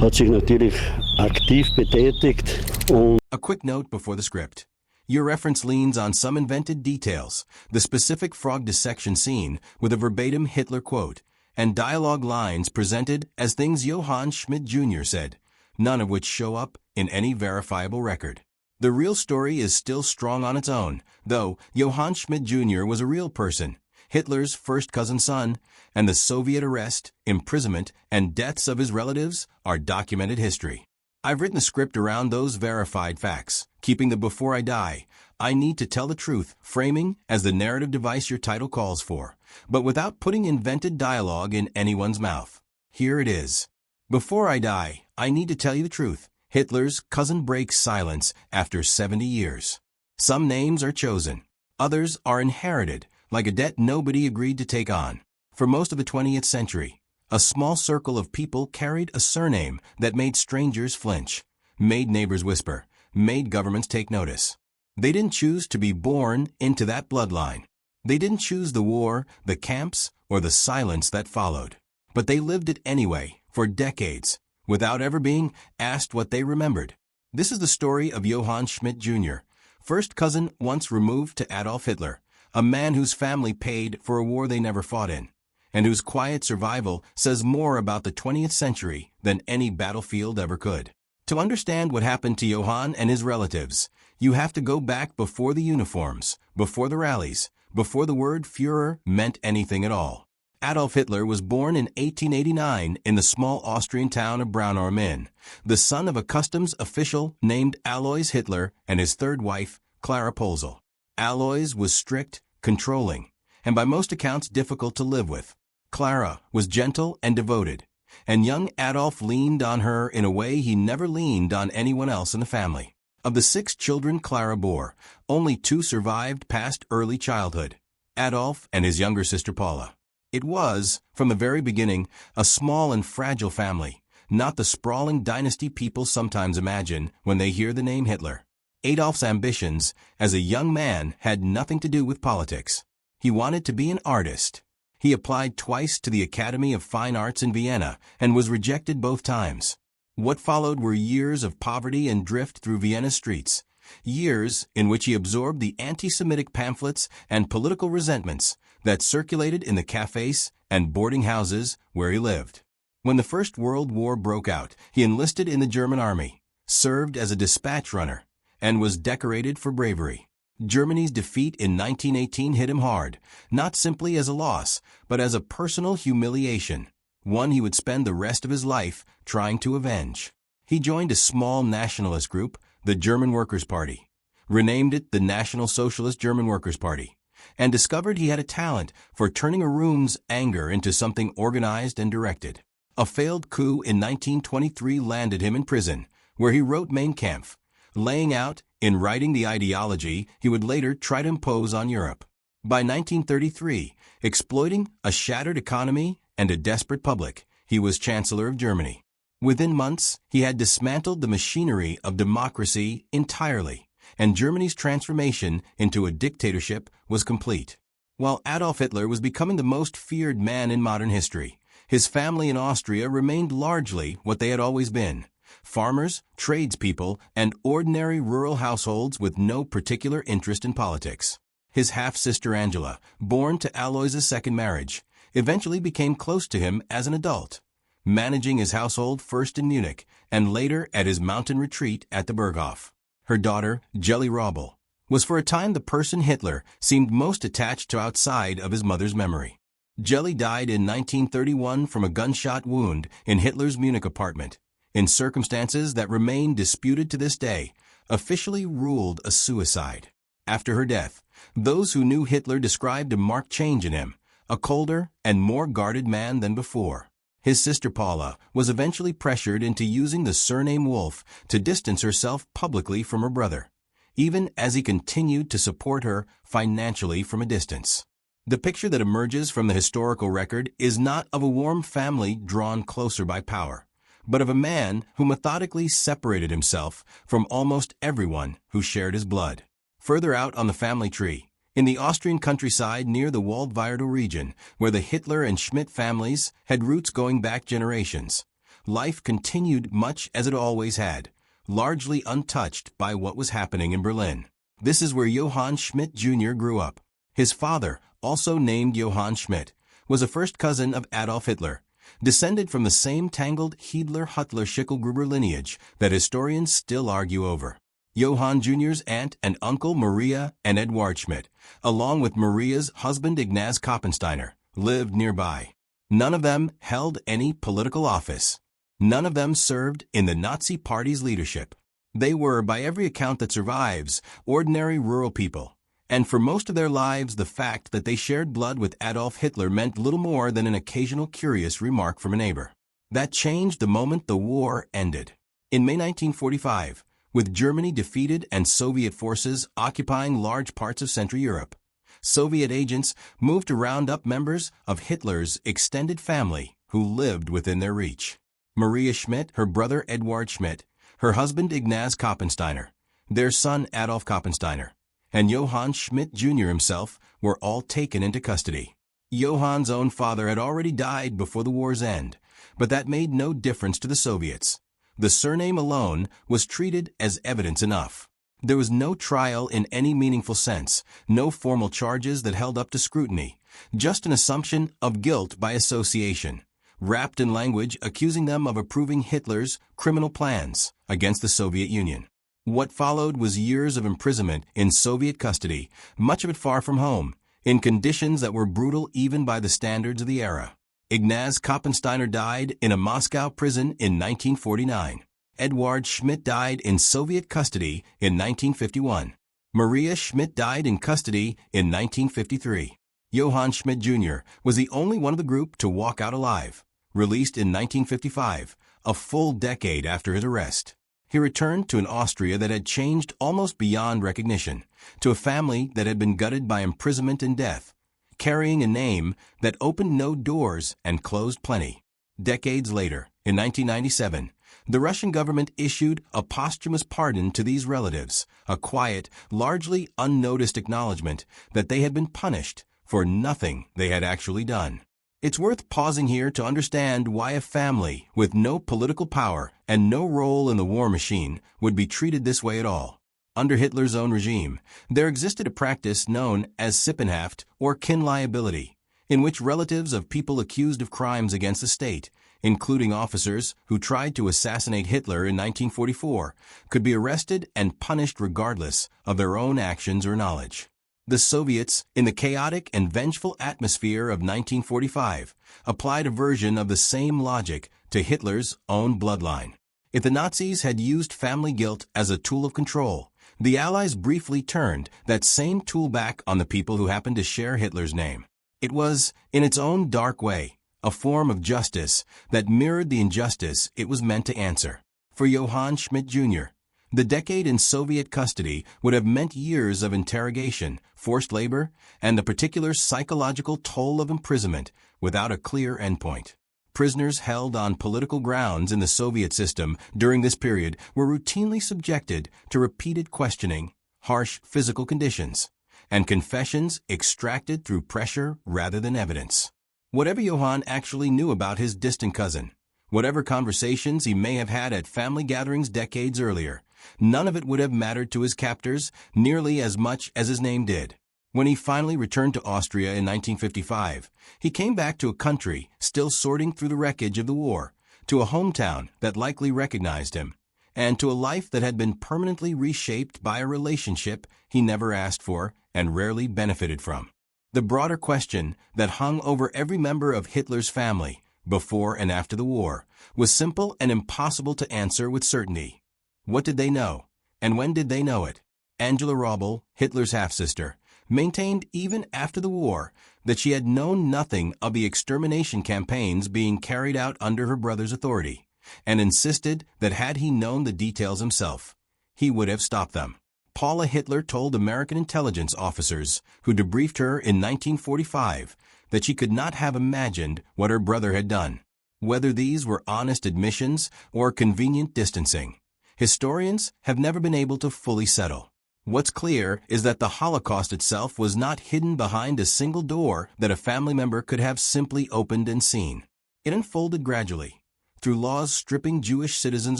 hat sich natürlich aktiv betätigt und A quick note before the script. Your reference leans on some invented details, the specific frog dissection scene with a verbatim Hitler quote, and dialogue lines presented as things Johann Schmidt Jr. said, none of which show up in any verifiable record. The real story is still strong on its own, though Johann Schmidt Jr. was a real person, Hitler's first cousin son, and the Soviet arrest, imprisonment, and deaths of his relatives are documented history. I've written the script around those verified facts, keeping the before I die, I need to tell the truth, framing as the narrative device your title calls for, but without putting invented dialogue in anyone's mouth. Here it is. Before I die, I need to tell you the truth. Hitler's cousin breaks silence after 70 years. Some names are chosen. Others are inherited, like a debt nobody agreed to take on. For most of the 20th century, a small circle of people carried a surname that made strangers flinch, made neighbors whisper, made governments take notice. They didn't choose to be born into that bloodline. They didn't choose the war, the camps, or the silence that followed. But they lived it anyway, for decades, without ever being asked what they remembered. This is the story of Johann Schmidt Jr., first cousin once removed to Adolf Hitler, a man whose family paid for a war they never fought in, and whose quiet survival says more about the 20th century than any battlefield ever could. To understand what happened to Johann and his relatives, you have to go back before the uniforms, before the rallies, before the word Führer meant anything at all. Adolf Hitler was born in 1889 in the small Austrian town of Braunau am Inn, the son of a customs official named Alois Hitler and his third wife, Clara Polzel. Alois was strict, controlling, and by most accounts difficult to live with. Clara was gentle and devoted, and young Adolf leaned on her in a way he never leaned on anyone else in the family. Of the 6 children Clara bore, only 2 survived past early childhood, Adolf and his younger sister Paula. It was, from the very beginning, a small and fragile family, not the sprawling dynasty people sometimes imagine when they hear the name Hitler. Adolf's ambitions as a young man had nothing to do with politics. He wanted to be an artist. He applied twice to the Academy of Fine Arts in Vienna and was rejected both times. What followed were years of poverty and drift through Vienna's streets, years in which he absorbed the anti-Semitic pamphlets and political resentments that circulated in the cafes and boarding houses where he lived. When the First World War broke out, he enlisted in the German army, served as a dispatch runner, and was decorated for bravery. Germany's defeat in 1918 hit him hard, not simply as a loss, but as a personal humiliation, one he would spend the rest of his life trying to avenge. He joined a small nationalist group, the German Workers' Party, renamed it the National Socialist German Workers' Party, and discovered he had a talent for turning a room's anger into something organized and directed. A failed coup in 1923 landed him in prison, where he wrote Mein Kampf, laying out, in writing, the ideology he would later try to impose on Europe. By 1933, exploiting a shattered economy and a desperate public, he was Chancellor of Germany. Within months, he had dismantled the machinery of democracy entirely, and Germany's transformation into a dictatorship was complete. While Adolf Hitler was becoming the most feared man in modern history, his family in Austria remained largely what they had always been: farmers, tradespeople, and ordinary rural households with no particular interest in politics. His half-sister Angela, born to Alois' second marriage, eventually became close to him as an adult, managing his household first in Munich and later at his mountain retreat at the Berghof. Her daughter, Jelly Robel, was for a time the person Hitler seemed most attached to outside of his mother's memory. Jelly died in 1931 from a gunshot wound in Hitler's Munich apartment, in circumstances that remain disputed to this day, officially ruled a suicide. After her death, those who knew Hitler described a marked change in him, a colder and more guarded man than before. His sister Paula was eventually pressured into using the surname Wolf to distance herself publicly from her brother, even as he continued to support her financially from a distance. The picture that emerges from the historical record is not of a warm family drawn closer by power, but of a man who methodically separated himself from almost everyone who shared his blood. Further out on the family tree, in the Austrian countryside near the Waldviertel region, where the Hitler and Schmidt families had roots going back generations, life continued much as it always had, largely untouched by what was happening in Berlin. This is where Johann Schmidt Jr. grew up. His father, also named Johann Schmidt, was a first cousin of Adolf Hitler, descended from the same tangled Hitler-Huttler-Schicklgruber lineage that historians still argue over. Johann Jr.'s aunt and uncle Maria and Eduard Schmidt, along with Maria's husband Ignaz Koppensteiner, lived nearby. None of them held any political office. None of them served in the Nazi Party's leadership. They were, by every account that survives, ordinary rural people, and for most of their lives the fact that they shared blood with Adolf Hitler meant little more than an occasional curious remark from a neighbor. That changed the moment the war ended. In May 1945, with Germany defeated and Soviet forces occupying large parts of Central Europe, Soviet agents moved to round up members of Hitler's extended family who lived within their reach. Maria Schmidt, her brother Eduard Schmidt, her husband Ignaz Koppensteiner, their son Adolf Koppensteiner, and Johann Schmidt Jr. himself were all taken into custody. Johann's own father had already died before the war's end, but that made no difference to the Soviets. The surname alone was treated as evidence enough. There was no trial in any meaningful sense, no formal charges that held up to scrutiny, just an assumption of guilt by association, wrapped in language accusing them of approving Hitler's criminal plans against the Soviet Union. What followed was years of imprisonment in Soviet custody, much of it far from home, in conditions that were brutal even by the standards of the era. Ignaz Koppensteiner died in a Moscow prison in 1949. Eduard Schmidt died in Soviet custody in 1951. Maria Schmidt died in custody in 1953. Johann Schmidt Jr. was the only one of the group to walk out alive, released in 1955, a full decade after his arrest. He returned to an Austria that had changed almost beyond recognition, to a family that had been gutted by imprisonment and death, carrying a name that opened no doors and closed plenty. Decades later, in 1997, the Russian government issued a posthumous pardon to these relatives, a quiet, largely unnoticed acknowledgement that they had been punished for nothing they had actually done. It's worth pausing here to understand why a family with no political power and no role in the war machine would be treated this way at all. Under Hitler's own regime, there existed a practice known as Sippenhaft or kin liability, in which relatives of people accused of crimes against the state, including officers who tried to assassinate Hitler in 1944, could be arrested and punished regardless of their own actions or knowledge. The Soviets, in the chaotic and vengeful atmosphere of 1945, applied a version of the same logic to Hitler's own bloodline. If the Nazis had used family guilt as a tool of control, the Allies briefly turned that same tool back on the people who happened to share Hitler's name. It was, in its own dark way, a form of justice that mirrored the injustice it was meant to answer. For Johann Schmidt Jr., the decade in Soviet custody would have meant years of interrogation, forced labor, and the particular psychological toll of imprisonment without a clear endpoint. Prisoners held on political grounds in the Soviet system during this period were routinely subjected to repeated questioning, harsh physical conditions, and confessions extracted through pressure rather than evidence. Whatever Johann actually knew about his distant cousin, whatever conversations he may have had at family gatherings decades earlier, none of it would have mattered to his captors nearly as much as his name did. When he finally returned to Austria in 1955, he came back to a country still sorting through the wreckage of the war, to a hometown that likely recognized him, and to a life that had been permanently reshaped by a relationship he never asked for and rarely benefited from. The broader question that hung over every member of Hitler's family, before and after the war, was simple and impossible to answer with certainty. What did they know, and when did they know it? Angela Raubel, Hitler's half-sister, maintained even after the war that she had known nothing of the extermination campaigns being carried out under her brother's authority, and insisted that had he known the details himself, he would have stopped them. Paula Hitler told American intelligence officers who debriefed her in 1945 that she could not have imagined what her brother had done. Whether these were honest admissions or convenient distancing, historians have never been able to fully settle. What's clear is that the Holocaust itself was not hidden behind a single door that a family member could have simply opened and seen. It unfolded gradually, through laws stripping Jewish citizens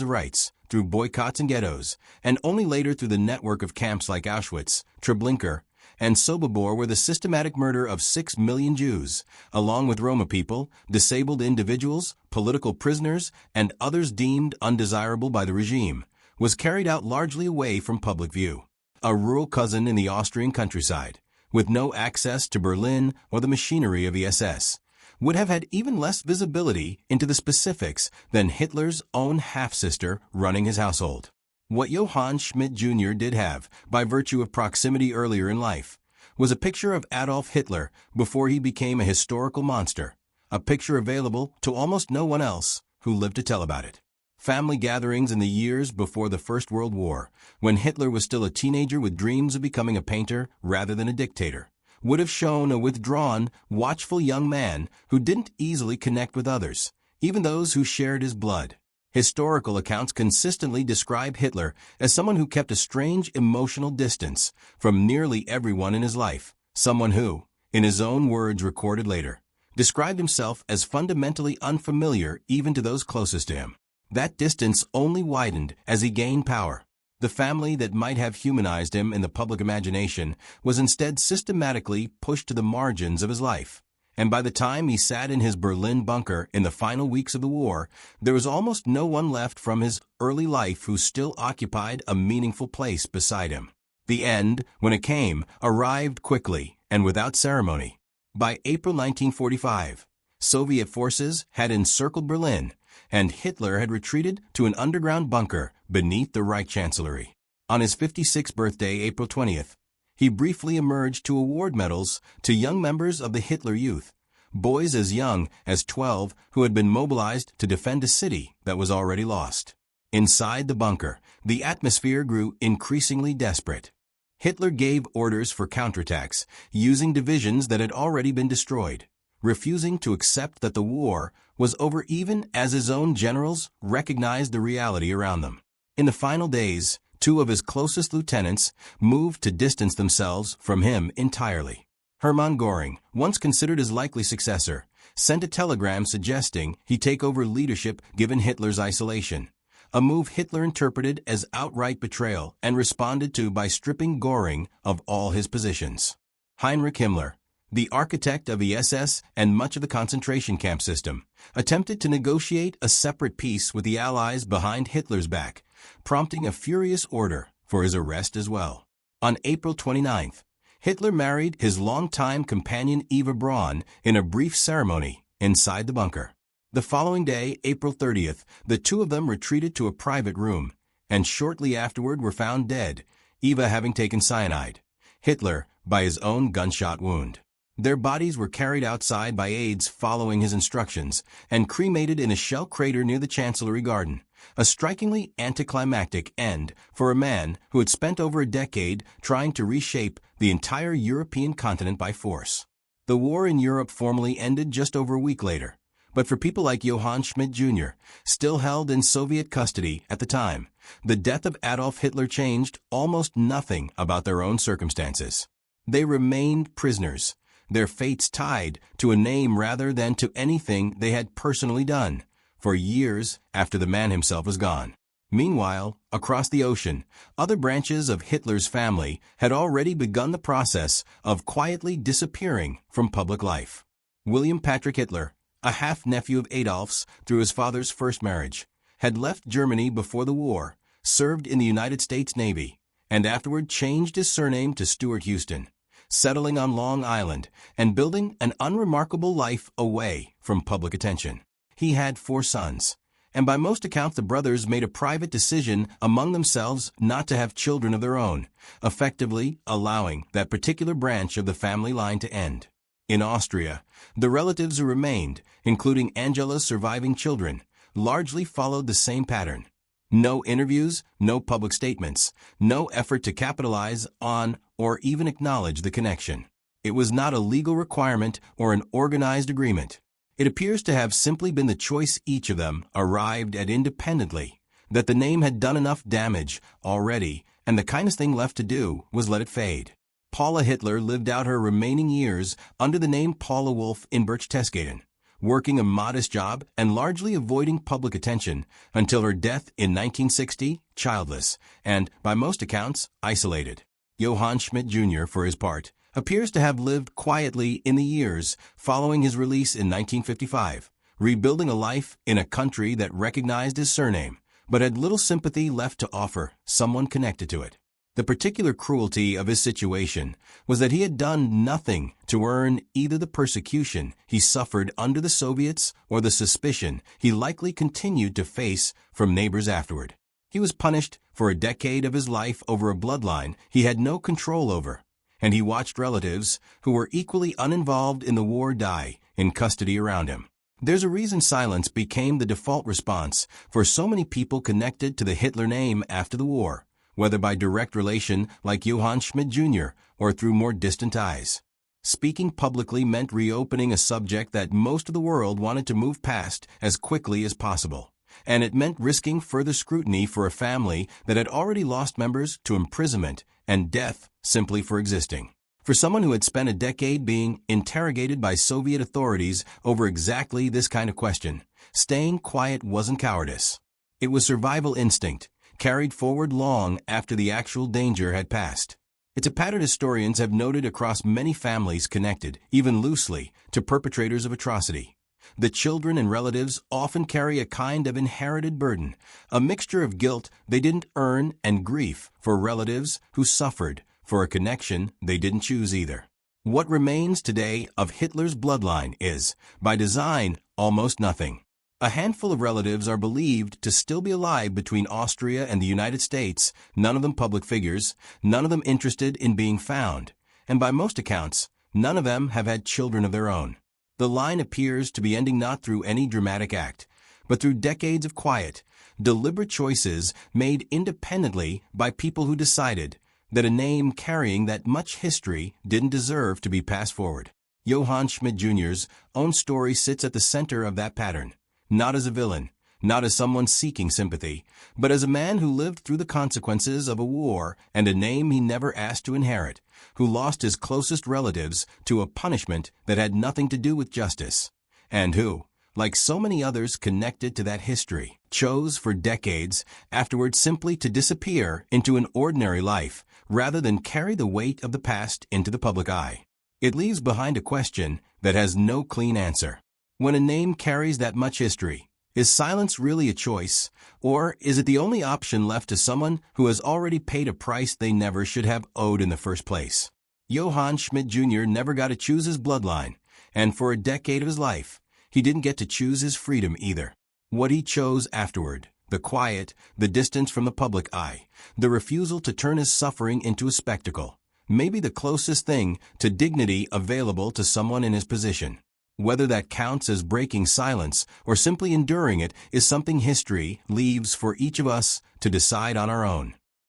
of rights, through boycotts and ghettos, and only later through the network of camps like Auschwitz, Treblinka, and Sobibor, where the systematic murder of 6 million Jews, along with Roma people, disabled individuals, political prisoners, and others deemed undesirable by the regime, was carried out largely away from public view. A rural cousin in the Austrian countryside, with no access to Berlin or the machinery of the SS, would have had even less visibility into the specifics than Hitler's own half-sister running his household. What Johann Schmidt Jr. did have, by virtue of proximity earlier in life, was a picture of Adolf Hitler before he became a historical monster, a picture available to almost no one else who lived to tell about it. Family gatherings in the years before the First World War, when Hitler was still a teenager with dreams of becoming a painter rather than a dictator, would have shown a withdrawn, watchful young man who didn't easily connect with others, even those who shared his blood. Historical accounts consistently describe Hitler as someone who kept a strange emotional distance from nearly everyone in his life, someone who, in his own words recorded later, described himself as fundamentally unfamiliar even to those closest to him. That distance only widened as he gained power. The family that might have humanized him in the public imagination was instead systematically pushed to the margins of his life. And by the time he sat in his Berlin bunker in the final weeks of the war, there was almost no one left from his early life who still occupied a meaningful place beside him. The end, when it came, arrived quickly and without ceremony. By April 1945, Soviet forces had encircled Berlin, and Hitler had retreated to an underground bunker beneath the Reich Chancellery. On his 56th birthday, April 20th, he briefly emerged to award medals to young members of the Hitler Youth, boys as young as 12 who had been mobilized to defend a city that was already lost. Inside the bunker, the atmosphere grew increasingly desperate. Hitler gave orders for counterattacks using divisions that had already been destroyed, refusing to accept that the war was over even as his own generals recognized the reality around them. In the final days, 2 of his closest lieutenants moved to distance themselves from him entirely. Hermann Göring, once considered his likely successor, sent a telegram suggesting he take over leadership given Hitler's isolation, a move Hitler interpreted as outright betrayal and responded to by stripping Göring of all his positions. Heinrich Himmler, the architect of the SS and much of the concentration camp system, attempted to negotiate a separate peace with the Allies behind Hitler's back, prompting a furious order for his arrest as well. On April 29th, Hitler married his longtime companion Eva Braun in a brief ceremony inside the bunker. The following day, April 30th, the 2 of them retreated to a private room, and shortly afterward were found dead, Eva having taken cyanide, Hitler by his own gunshot wound. Their bodies were carried outside by aides following his instructions and cremated in a shell crater near the Chancellery Garden, a strikingly anticlimactic end for a man who had spent over a decade trying to reshape the entire European continent by force. The war in Europe formally ended just over a week later, but for people like Johann Schmidt Jr., still held in Soviet custody at the time, the death of Adolf Hitler changed almost nothing about their own circumstances. They remained prisoners, their fates tied to a name rather than to anything they had personally done, for years after the man himself was gone. Meanwhile, across the ocean, other branches of Hitler's family had already begun the process of quietly disappearing from public life. William Patrick Hitler, a half-nephew of Adolf's through his father's first marriage, had left Germany before the war, served in the United States Navy, and afterward changed his surname to Stuart Houston, settling on Long Island and building an unremarkable life away from public attention. He had 4 sons, and by most accounts the brothers made a private decision among themselves not to have children of their own, effectively allowing that particular branch of the family line to end. In Austria, the relatives who remained, including Angela's surviving children, largely followed the same pattern. No interviews, no public statements, no effort to capitalize on or even acknowledge the connection. It was not a legal requirement or an organized agreement. It appears to have simply been the choice each of them arrived at independently, that the name had done enough damage already, and the kindest thing left to do was let it fade. Paula Hitler lived out her remaining years under the name Paula Wolf in Berchtesgaden, working a modest job and largely avoiding public attention until her death in 1960, childless, and, by most accounts, isolated. Johann Schmidt Jr., for his part, appears to have lived quietly in the years following his release in 1955, rebuilding a life in a country that recognized his surname, but had little sympathy left to offer someone connected to it. The particular cruelty of his situation was that he had done nothing to earn either the persecution he suffered under the Soviets or the suspicion he likely continued to face from neighbors afterward. He was punished for a decade of his life over a bloodline he had no control over, and he watched relatives who were equally uninvolved in the war die in custody around him. There's a reason silence became the default response for so many people connected to the Hitler name after the war, whether by direct relation like Johann Schmidt Jr. or through more distant ties. Speaking publicly meant reopening a subject that most of the world wanted to move past as quickly as possible, and it meant risking further scrutiny for a family that had already lost members to imprisonment and death simply for existing. For someone who had spent a decade being interrogated by Soviet authorities over exactly this kind of question, staying quiet wasn't cowardice. It was survival instinct, carried forward long after the actual danger had passed. It's a pattern historians have noted across many families connected, even loosely, to perpetrators of atrocity. The children and relatives often carry a kind of inherited burden, a mixture of guilt they didn't earn and grief for relatives who suffered for a connection they didn't choose either. What remains today of Hitler's bloodline is, by design, almost nothing. A handful of relatives are believed to still be alive between Austria and the United States, none of them public figures, none of them interested in being found, and by most accounts, none of them have had children of their own. The line appears to be ending not through any dramatic act, but through decades of quiet, deliberate choices made independently by people who decided that a name carrying that much history didn't deserve to be passed forward. Johann Schmidt Jr.'s own story sits at the center of that pattern. Not as a villain, not as someone seeking sympathy, but as a man who lived through the consequences of a war and a name he never asked to inherit, who lost his closest relatives to a punishment that had nothing to do with justice, and who, like so many others connected to that history, chose for decades afterward simply to disappear into an ordinary life rather than carry the weight of the past into the public eye. It leaves behind a question that has no clean answer. When a name carries that much history, is silence really a choice, or is it the only option left to someone who has already paid a price they never should have owed in the first place? Johann Schmidt Jr. never got to choose his bloodline, and for a decade of his life, he didn't get to choose his freedom either. What he chose afterward, the quiet, the distance from the public eye, the refusal to turn his suffering into a spectacle, may be the closest thing to dignity available to someone in his position. Whether that counts as breaking silence or simply enduring it is something history leaves for each of us to decide on our own.